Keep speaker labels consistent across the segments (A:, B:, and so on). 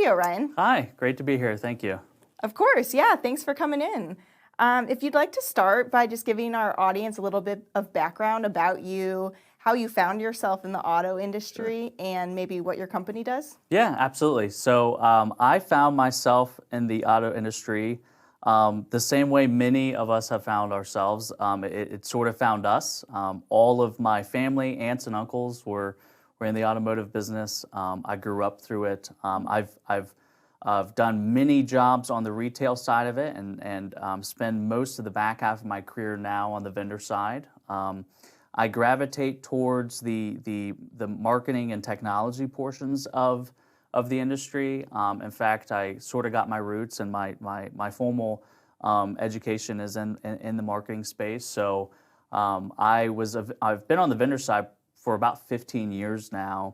A: studio, Ryan.
B: Hi, great to be here. Thank you.
A: Of course, yeah, thanks for coming in. If you'd like to start by just giving our audience a little bit of background about you, how you found yourself in the auto industry, and maybe what your company does.
B: Yeah, absolutely. So I found myself in the auto industry the same way many of us have found ourselves. It sort of found us. All of my family, aunts and uncles were in the automotive business. I grew up through it. I've done many jobs on the retail side of it and spend most of the back half of my career now on the vendor side. I gravitate towards the marketing and technology portions of the industry. In fact, I sort of got my roots and my formal education is in the marketing space. So I've been on the vendor side for about 15 years now.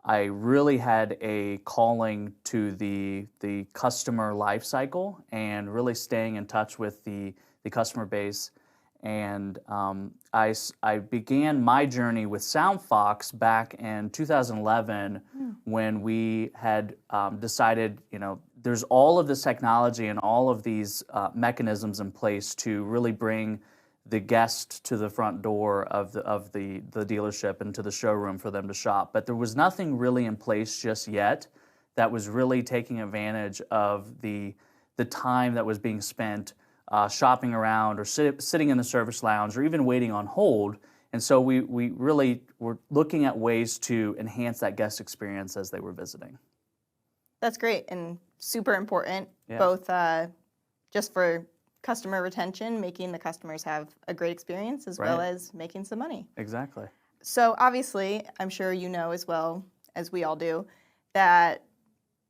B: I really had a calling to the customer life cycle and really staying in touch with the customer base. And I began my journey with SoundFox back in 2011 when we had decided, there's all of this technology and all of these mechanisms in place to really bring the guest to the front door of the dealership and to the showroom for them to shop. But there was nothing really in place just yet that was really taking advantage of the time that was being spent shopping around or sitting in the service lounge or even waiting on hold. And so we really were looking at ways to enhance that guest experience as they were visiting.
A: That's great and super important, both just for customer retention, making the customers have a great experience, as well as making some money.
B: Exactly.
A: So obviously, I'm sure you know as well as we all do, that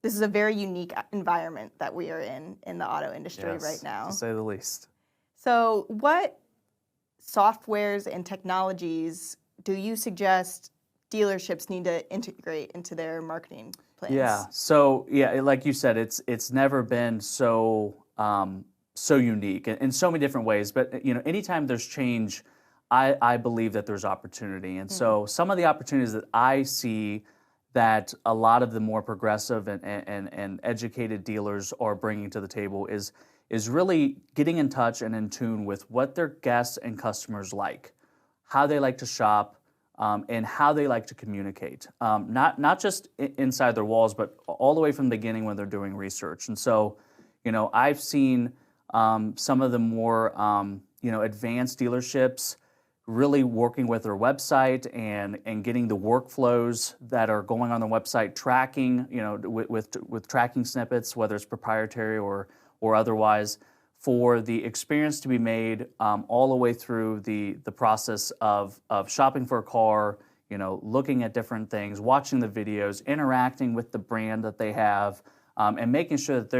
A: this is a very unique environment that we are in the auto industry right now.
B: To say the least.
A: So what softwares and technologies do you suggest dealerships need to integrate into their marketing plans?
B: Yeah. So like you said, it's never been so unique in so many different ways. But anytime there's change, I believe that there's opportunity. And so some of the opportunities that I see that a lot of the more progressive and educated dealers are bringing to the table is really getting in touch and in tune with what their guests and customers like, how they like to shop, and how they like to communicate. Not just inside their walls, but all the way from the beginning when they're doing research. And so, I've seen some of the more advanced dealerships really working with their website and getting the workflows that are going on the website, tracking, with tracking snippets, whether it's proprietary or otherwise, for the experience to be made all the way through the process of shopping for a car, looking at different things, watching the videos, interacting with the brand that they have, and making sure that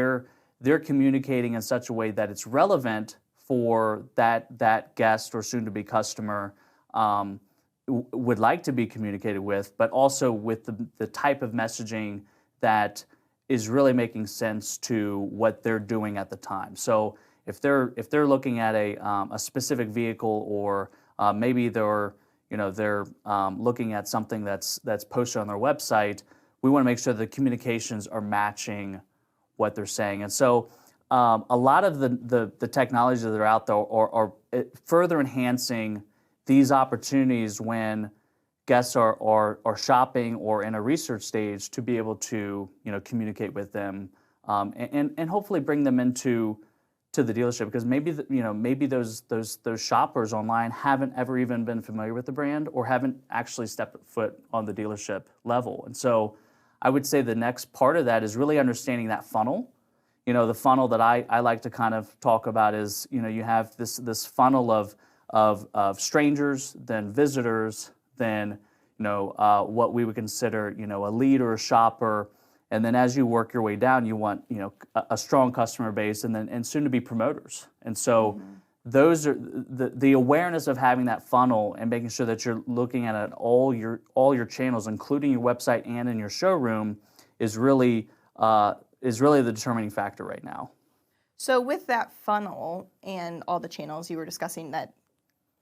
B: they're communicating in such a way that it's relevant for that guest or soon-to-be customer would like to be communicated with, but also with the type of messaging that is really making sense to what they're doing at the time. So if they're looking at a specific vehicle, or maybe they're looking at something that's posted on their website, we want to make sure the communications are matching what they're saying. And so a lot of the technologies that are out there are further enhancing these opportunities when guests are shopping or in a research stage to be able to communicate with them and hopefully bring them into the dealership, because maybe those shoppers online haven't ever even been familiar with the brand or haven't actually stepped foot on the dealership level. And so I would say the next part of that is really understanding that funnel. The funnel that I like to kind of talk about is, you have this funnel of strangers, then visitors, then what we would consider a lead or a shopper, and then as you work your way down, you want a strong customer base, and soon to be promoters. And so those are the awareness of having that funnel and making sure that you're looking at it all your channels, including your website and in your showroom, is really the determining factor right now.
A: So with that funnel and all the channels you were discussing that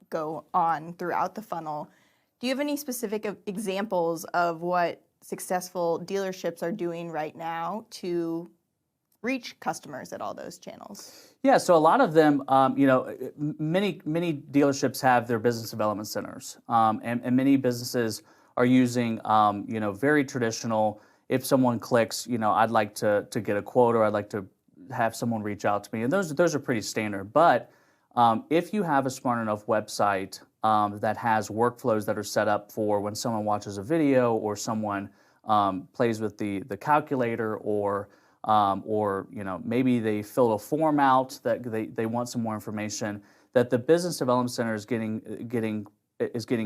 A: go on throughout the funnel, do you have any specific examples of what successful dealerships are doing right now to reach customers at all those channels?
B: Yeah, so a lot of them, many dealerships have their business development centers, and many businesses are using, very traditional. If someone clicks, I'd like to get a quote, or I'd like to have someone reach out to me, and those are pretty standard. But if you have a smart enough website that has workflows that are set up for when someone watches a video, or someone plays with the calculator, or maybe they fill a form out that they want some more information, that the business development center is getting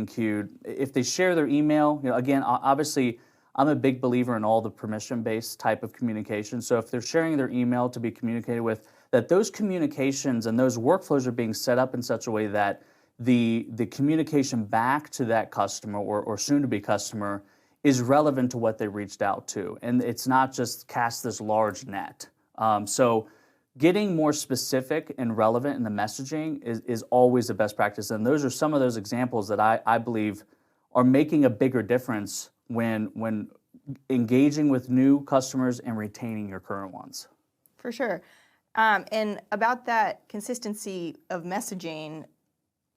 B: queued. If they share their email, again, obviously, I'm a big believer in all the permission-based type of communication. So if they're sharing their email to be communicated with, that those communications and those workflows are being set up in such a way that the communication back to that customer, or soon-to-be customer, is relevant to what they reached out to, and it's not just cast this large net. So getting more specific and relevant in the messaging is always the best practice, and those are some of those examples that I believe are making a bigger difference when engaging with new customers and retaining your current ones.
A: For sure. And about that consistency of messaging,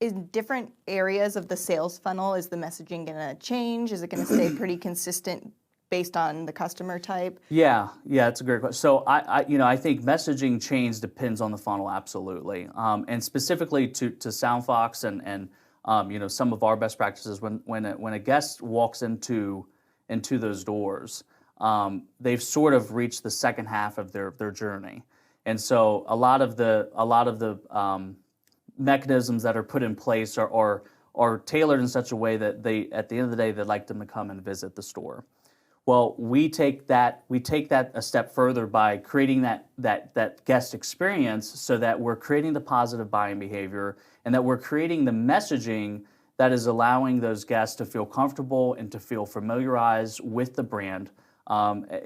A: in different areas of the sales funnel, is the messaging going to change? Is it going to stay pretty consistent based on the customer type?
B: Yeah, it's a great question. So I think messaging change depends on the funnel, absolutely, and specifically to SoundFox and some of our best practices. When a guest walks into those doors, they've sort of reached the second half of their journey, and so a lot of the mechanisms that are put in place are tailored in such a way that they, at the end of the day, they'd like them to come and visit the store. Well, we take that a step further by creating that guest experience, so that we're creating the positive buying behavior, and that we're creating the messaging that is allowing those guests to feel comfortable and to feel familiarized with the brand.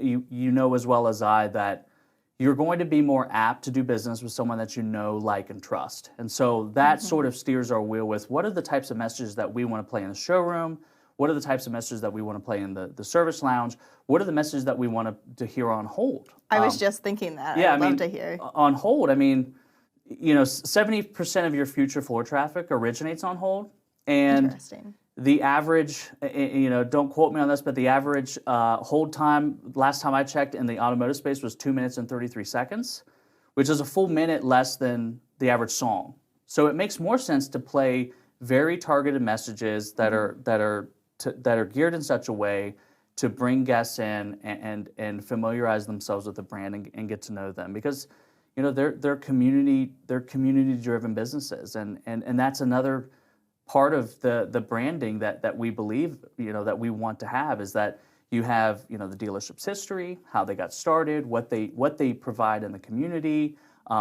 B: You know as well as I that you're going to be more apt to do business with someone that you know, like, and trust. And so that sort of steers our wheel with what are the types of messages that we want to play in the showroom, what are the types of messages that we want to play in the service lounge, what are the messages that we want to hear on hold.
A: I was just thinking that.
B: Yeah,
A: I'd love to hear.
B: On hold, 70% of your future floor traffic originates on hold. And
A: Interesting.
B: the average, don't quote me on this, but the average hold time, last time I checked, in the automotive space was 2 minutes and 33 seconds, which is a full minute less than the average song. So it makes more sense to play very targeted messages that are geared in such a way to bring guests in and familiarize themselves with the brand and get to know them, because they're community-driven businesses, and that's another part of the branding that we believe, that we want to have, is that you have, the dealership's history, how they got started, what they provide in the community,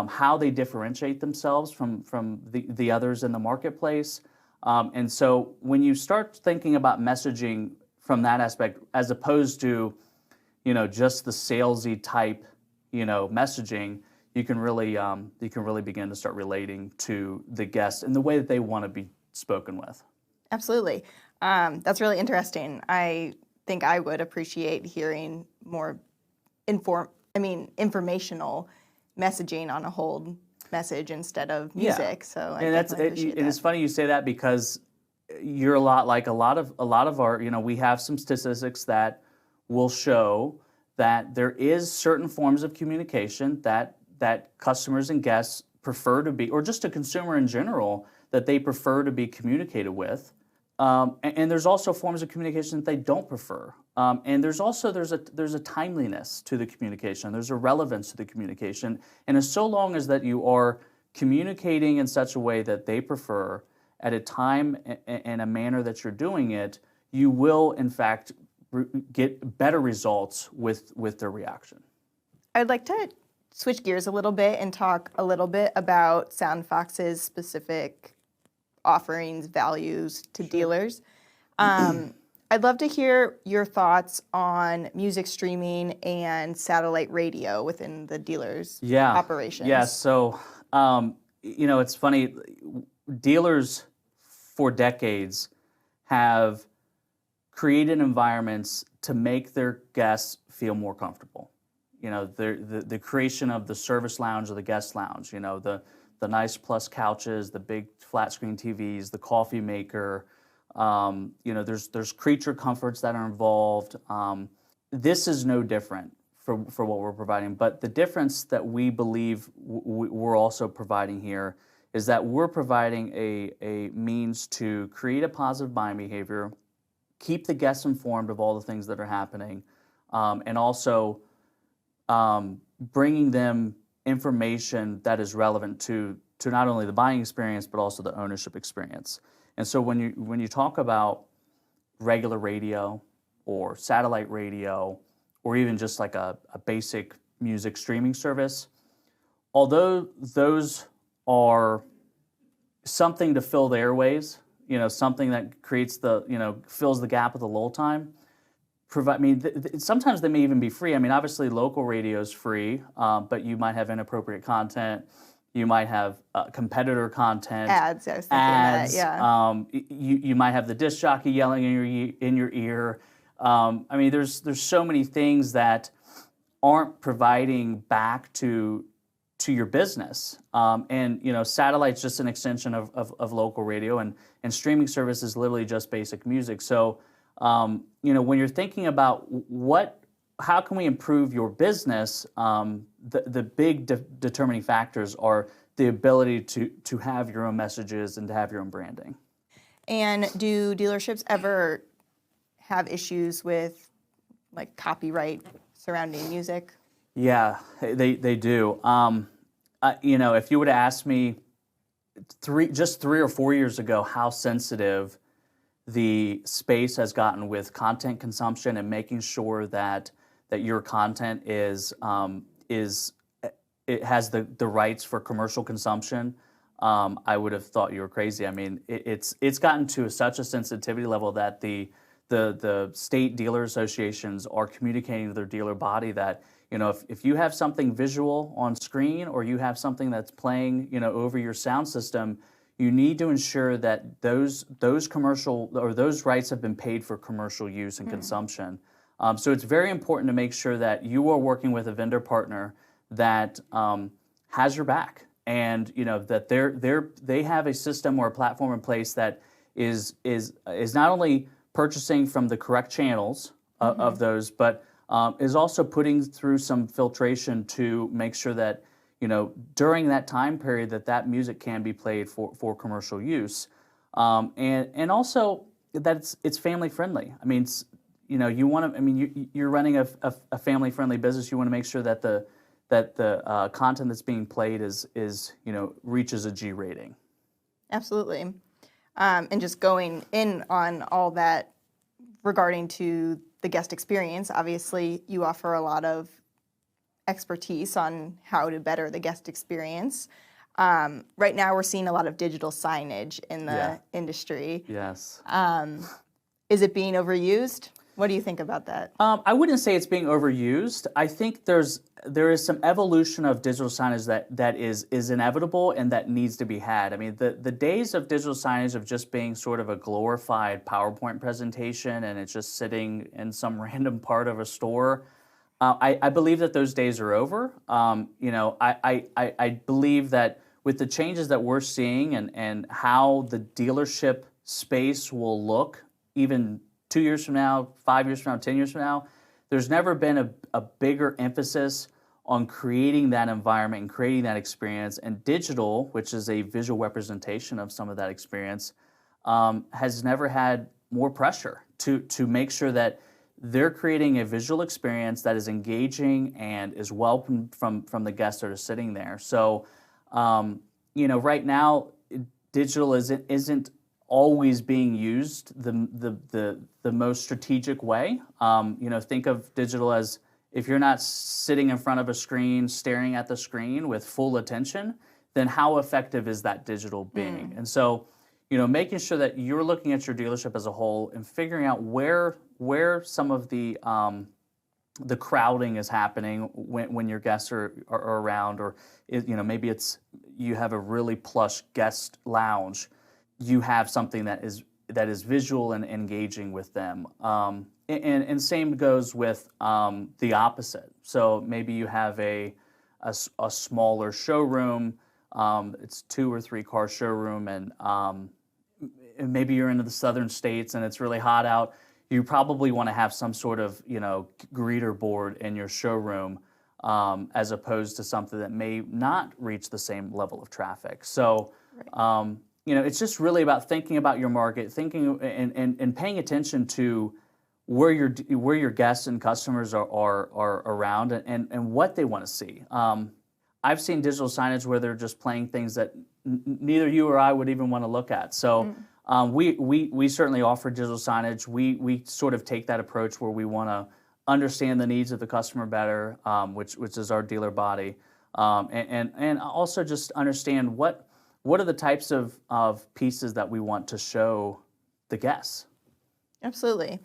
B: how they differentiate themselves from the others in the marketplace. And so when you start thinking about messaging from that aspect, as opposed to, just the salesy type, messaging, you can really begin to start relating to the guests in the way that they want to be spoken with.
A: Absolutely. That's really interesting. I think I would appreciate hearing more informational messaging on a hold message instead of music.
B: Yeah.
A: So
B: and it's funny you say that, because you're a lot like a lot of our, we have some statistics that will show that there is certain forms of communication that customers and guests prefer to be, or just a consumer in general, that they prefer to be communicated with, and there's also forms of communication that they don't prefer, and there's a timeliness to the communication, there's a relevance to the communication, and as so long as that you are communicating in such a way that they prefer at a time and a manner that you're doing it, you will in fact get better results with their reaction.
A: I'd like to switch gears a little bit and talk a little bit about SoundFox's specific offerings, values to dealers. I'd love to hear your thoughts on music streaming and satellite radio within the dealers' operations.
B: Yeah, so it's funny. Dealers for decades have created environments to make their guests feel more comfortable. You know, the creation of the service lounge or the guest lounge, you know, the nice plus couches, the big flat screen TVs, the coffee maker, you know, there's creature comforts that are involved. This is no different for what we're providing, but the difference that we believe we're also providing here is that we're providing a means to create a positive buying behavior, keep the guests informed of all the things that are happening, and also bringing them information that is relevant to not only the buying experience but also the ownership experience. And so when you talk about regular radio or satellite radio or even just like a basic music streaming service, although those are something to fill the airways, you know, something that creates fills the gap of the lull time. Sometimes they may even be free. I mean, obviously local radio is free, but you might have inappropriate content. You might have competitor content.
A: Ads, I was thinking
B: ads,
A: that, yeah.
B: You might have the disc jockey yelling in your ear. I mean, there's so many things that aren't providing back to your business. And you know, satellite's just an extension of local radio, and streaming service is literally just basic music. So you know, when you're thinking about how can we improve your business, the big determining factors are the ability to have your own messages and to have your own branding.
A: And do dealerships ever have issues with like copyright surrounding music?
B: Yeah, they do. You know, if you would have asked me 3 or 4 years ago how sensitive the space has gotten with content consumption and making sure that your content it has the rights for commercial consumption, I would have thought you were crazy. I mean, it's gotten to such a sensitivity level that the state dealer associations are communicating to their dealer body that, you know, if you have something visual on screen or you have something that's playing, you know, over your sound system, you need to ensure that those commercial or those rights have been paid for commercial use and consumption. So it's very important to make sure that you are working with a vendor partner that has your back, and you know that they have a system or a platform in place that is not only purchasing from the correct channels of those, but is also putting through some filtration to make sure that, you know, during that time period that music can be played for commercial use, and also that it's family friendly. I mean, you know, you're running a family friendly business. You want to make sure that the content that's being played is you know, reaches a G rating.
A: Absolutely. And just going in on all that regarding to the guest experience, obviously you offer a lot of expertise on how to better the guest experience. Right now we're seeing a lot of digital signage in the industry.
B: Yes.
A: Is it being overused? What do you think about that?
B: I wouldn't say it's being overused. I think there is some evolution of digital signage that is inevitable and that needs to be had. I mean, the days of digital signage of just being sort of a glorified PowerPoint presentation and it's just sitting in some random part of a store, I believe that those days are over. You know, I believe that with the changes that we're seeing and how the dealership space will look even 2 years from now, 5 years from now, 10 years from now, there's never been a bigger emphasis on creating that environment and creating that experience. And digital, which is a visual representation of some of that experience, has never had more pressure to make sure that they're creating a visual experience that is engaging and is welcomed from the guests that are sitting there. So, you know, right now, digital isn't always being used the most strategic way. You know, think of digital as if you're not sitting in front of a screen, staring at the screen with full attention, then how effective is that digital being? And so, you know, making sure that you're looking at your dealership as a whole and figuring out where some of the crowding is happening when your guests are around, or you know, maybe it's you have a really plush guest lounge. You have something that is visual and engaging with them. And same goes with the opposite. So maybe you have a smaller showroom. It's 2 or 3 car showroom, and maybe you're into the southern states and it's really hot out. You probably want to have some sort of greeter board in your showroom, as opposed to something that may not reach the same level of traffic. So it's just really about thinking about your market, thinking and paying attention to where your guests and customers are around, and what they want to see. I've seen digital signage where they're just playing things that neither you or I would even want to look at. So we certainly offer digital signage. We sort of take that approach where we want to understand the needs of the customer better, which is our dealer body, and also just understand what are the types of pieces that we want to show the guests.
A: Absolutely.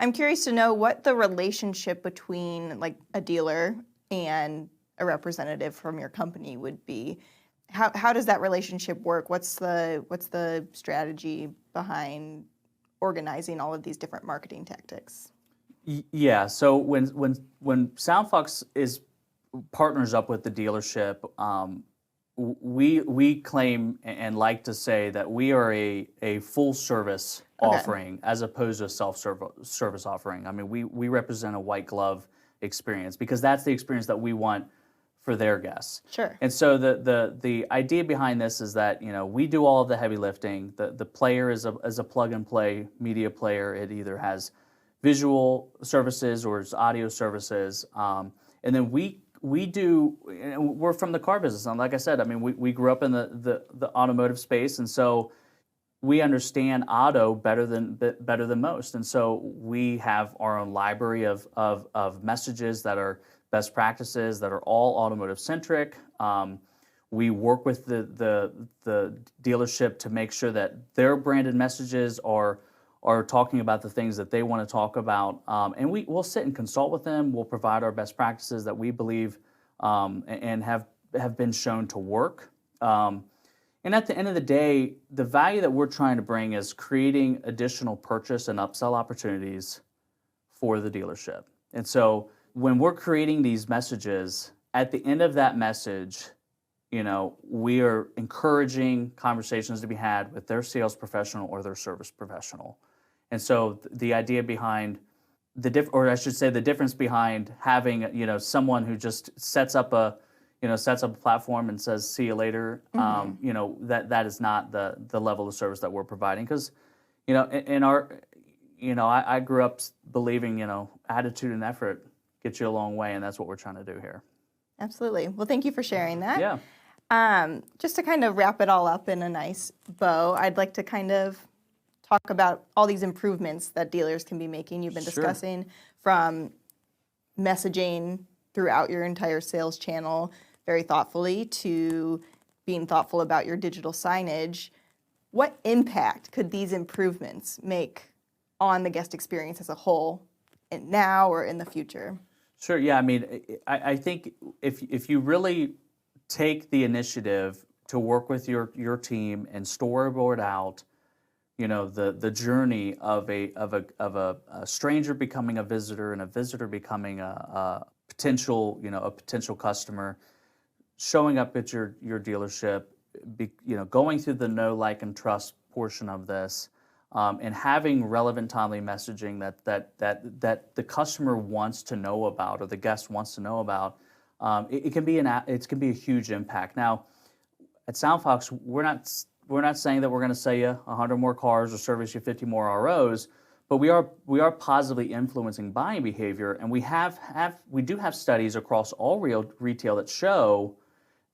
A: I'm curious to know what the relationship between like a dealer and a representative from your company would be. How does that relationship work? What's the strategy behind organizing all of these different marketing tactics?
B: Yeah. So when SoundFox partners up with the dealership, we claim and like to say that we are a full service offering as opposed to a self-service offering. I mean, we represent a white glove experience because that's the experience that we want for their guests.
A: Sure.
B: And so the idea behind this is that we do all of the heavy lifting. The player is a plug and play media player. It either has visual services or it's audio services, and then we're from the car business, and like I said, I mean we grew up in the automotive space, and so we understand auto better than most, and so we have our own library of messages that are best practices that are all automotive centric. We work with the dealership to make sure that their branded messages are talking about the things that they want to talk about, and we'll sit and consult with them. We'll provide our best practices that we believe and have been shown to work. And at the end of the day, the value that we're trying to bring is creating additional purchase and upsell opportunities for the dealership. And so when we're creating these messages, at the end of that message, we are encouraging conversations to be had with their sales professional or their service professional. And so the idea behind the difference behind having someone who just sets up a platform and says see you later, that is not the level of service that we're providing, because in our I grew up believing attitude and effort get you a long way, and that's what we're trying to do here.
A: Absolutely. Well, thank you for sharing that.
B: Yeah.
A: Just to kind of wrap it all up in a nice bow, I'd like to kind of talk about all these improvements that dealers can be making. You've been discussing from messaging throughout your entire sales channel very thoughtfully to being thoughtful about your digital signage. What impact could these improvements make on the guest experience as a whole, and now or in the future?
B: Sure. Yeah. I mean, I think if you really take the initiative to work with your team and storyboard out, the journey of a stranger becoming a visitor and a visitor becoming a potential customer, showing up at your dealership, going through the know, like, and trust portion of this, and having relevant, timely messaging that the customer wants to know about or the guest wants to know about, it can be a huge impact. Now, at SoundFox, we're not saying that we're going to sell you 100 more cars or service you 50 more ROs, but we are positively influencing buying behavior, and we do have studies across all retail that show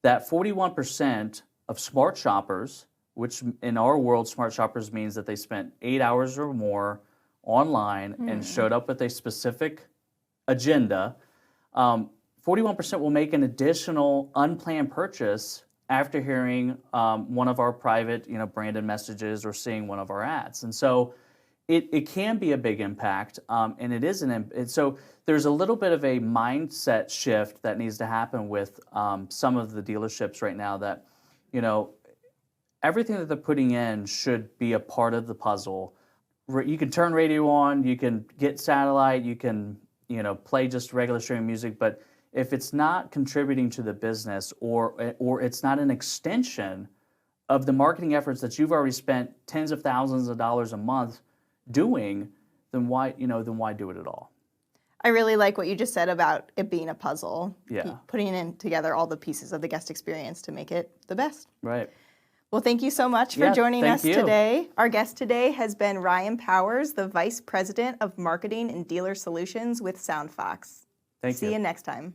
B: that 41% of smart shoppers, which in our world, smart shoppers means that they spent 8 hours or more online and showed up with a specific agenda, 41% will make an additional unplanned purchase after hearing one of our private, branded messages or seeing one of our ads. And so it can be a big impact, and it is so there's a little bit of a mindset shift that needs to happen with some of the dealerships right now that, everything that they're putting in should be a part of the puzzle, you can turn radio on, you can get satellite, you can play just regular streaming music, but if it's not contributing to the business or it's not an extension of the marketing efforts that you've already spent tens of thousands of dollars a month doing, then why do it at all?
A: I really like what you just said about it being a puzzle.
B: Yeah.
A: Putting in together all the pieces of the guest experience to make it the best.
B: Right.
A: Well, thank you so much for joining us
B: you.
A: today. Our guest today has been Ryan Powers, the Vice President of Marketing and Dealer Solutions with SoundFox.
B: Thank you.
A: See you next time.